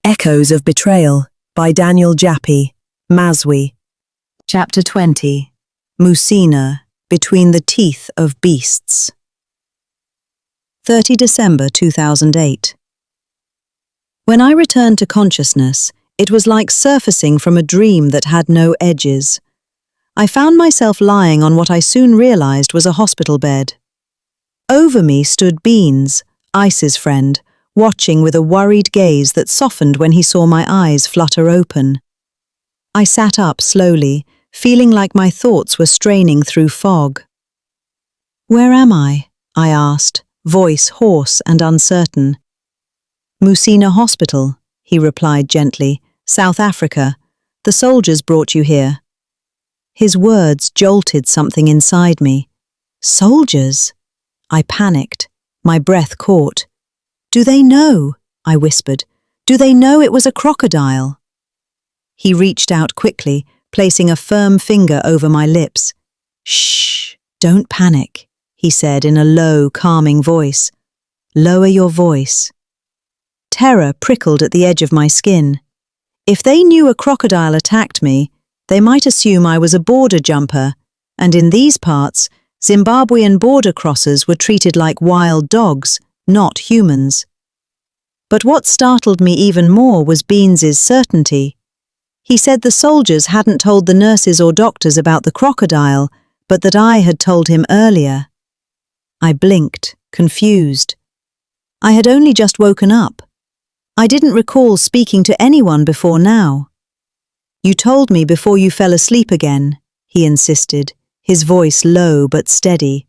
20.Echoes of Betrayal by Daniel Jappi, Mazwi. Chapter 20. Musina, Between the Teeth of Beasts. 30 December 2008. When I returned to consciousness, it was like surfacing from a dream that had no edges. I found myself lying on what I soon realized was a hospital bed. Over me stood Beans, Ice's friend, watching with a worried gaze that softened when he saw my eyes flutter open. I sat up slowly, feeling like my thoughts were straining through fog. "Where am I?" I asked, voice hoarse and uncertain. "Musina Hospital," he replied gently. "South Africa. The soldiers brought you here." His words jolted something inside me. "Soldiers?" I panicked. My breath caught. "Do they know?" I whispered. "Do they know it was a crocodile?" He reached out quickly, placing a firm finger over my lips. "Shh, don't panic," he said in a low, calming voice. "Lower your voice." Terror prickled at the edge of my skin. If they knew a crocodile attacked me, they might assume I was a border jumper, and in these parts, Zimbabwean border crossers were treated like wild dogs, not humans. But what startled me even more was Beans's certainty. He said the soldiers hadn't told the nurses or doctors about the crocodile, but that I had told him earlier. I blinked, confused. I had only just woken up. I didn't recall speaking to anyone before now. "You told me before you fell asleep again," he insisted, his voice low but steady.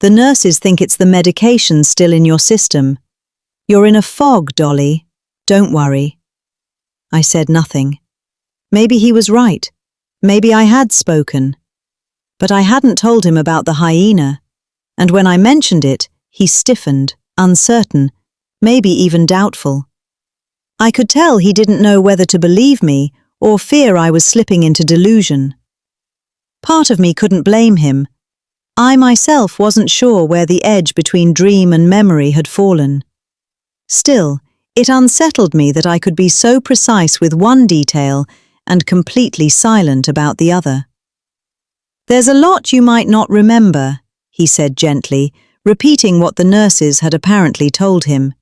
"The nurses think it's the medication still in your system. You're in a fog, Dolly. Don't worry." I said nothing. Maybe he was right. Maybe I had spoken. But I hadn't told him about the hyena, and when I mentioned it, he stiffened, uncertain, maybe even doubtful. I could tell he didn't know whether to believe me or fear I was slipping into delusion. Part of me couldn't blame him. I myself wasn't sure where the edge between dream and memory had fallen. Still, it unsettled me that I could be so precise with one detail and completely silent about the other. "There's a lot you might not remember," he said gently, repeating what the nurses had apparently told him.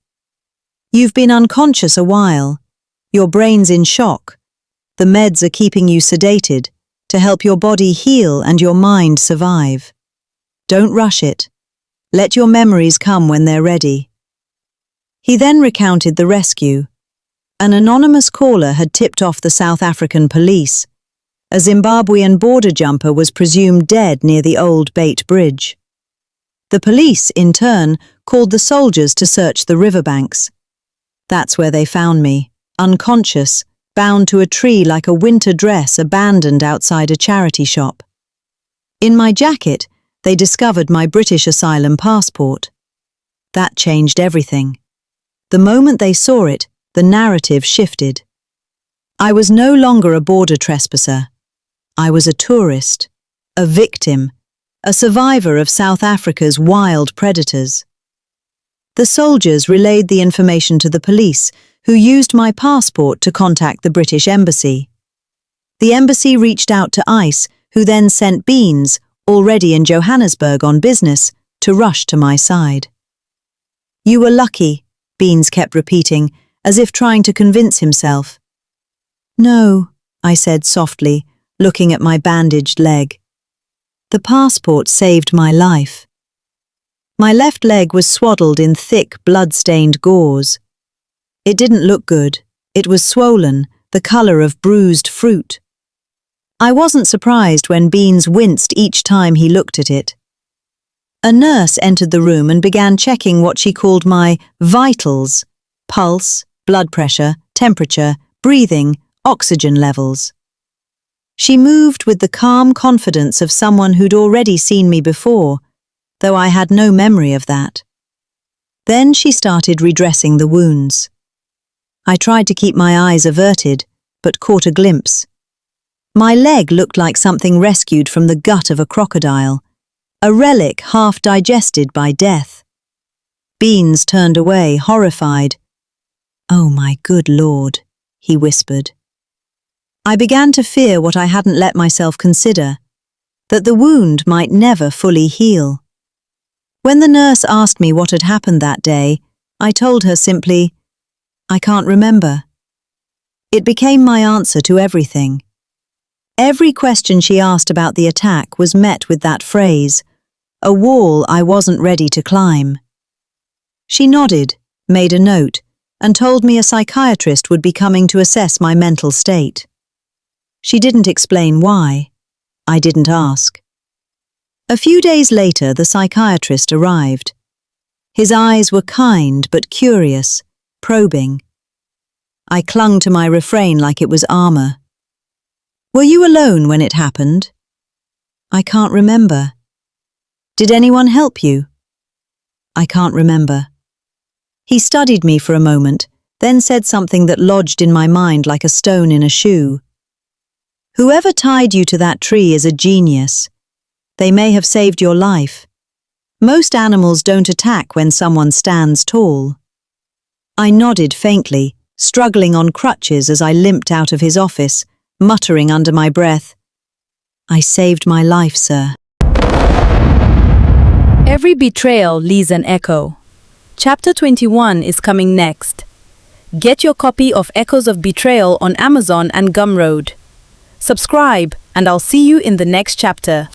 "You've been unconscious a while. Your brain's in shock. The meds are keeping you sedated to help your body heal and your mind survive. Don't rush it. Let your memories come when they're ready." He then recounted the rescue. An anonymous caller had tipped off the South African police. A Zimbabwean border jumper was presumed dead near the old Bait Bridge. The police, in turn, called the soldiers to search the riverbanks. That's where they found me, unconscious, bound to a tree like a winter dress abandoned outside a charity shop. In my jacket, they discovered my British asylum passport. That changed everything. The moment they saw it, the narrative shifted. I was no longer a border trespasser. I was a tourist, a victim, a survivor of South Africa's wild predators. The soldiers relayed the information to the police, who used my passport to contact the British Embassy. The embassy reached out to ICE, who then sent Beans, already in Johannesburg on business, to rush to my side. "You were lucky," Beans kept repeating, as if trying to convince himself. "No," I said softly, looking at my bandaged leg. "The passport saved my life." My left leg was swaddled in thick, blood-stained gauze. It didn't look good. It was swollen, the color of bruised fruit. I wasn't surprised when Beans winced each time he looked at it. A nurse entered the room and began checking what she called my vitals: pulse, blood pressure, temperature, breathing, oxygen levels. She moved with the calm confidence of someone who'd already seen me before, though I had no memory of that. Then she started redressing the wounds. I tried to keep my eyes averted, but caught a glimpse. My leg looked like something rescued from the gut of a crocodile, a relic half digested by death. Beans turned away, horrified. "Oh my good Lord," he whispered. I began to fear what I hadn't let myself consider, that the wound might never fully heal. When the nurse asked me what had happened that day, I told her simply, "I can't remember." It became my answer to everything. Every question she asked about the attack was met with that phrase, a wall I wasn't ready to climb. She nodded, made a note, and told me a psychiatrist would be coming to assess my mental state. She didn't explain why. I didn't ask. A few days later, the psychiatrist arrived. His eyes were kind but curious, probing. I clung to my refrain like it was armor. "Were you alone when it happened?" "I can't remember." "Did anyone help you?" "I can't remember." He studied me for a moment, then said something that lodged in my mind like a stone in a shoe. "Whoever tied you to that tree is a genius. They may have saved your life. Most animals don't attack when someone stands tall." I nodded faintly, struggling on crutches as I limped out of his office, muttering under my breath, "I saved my life, sir." Every betrayal leaves an echo. Chapter 21 is coming next. Get your copy of Echoes of Betrayal on Amazon and Gumroad. Subscribe, and I'll see you in the next chapter.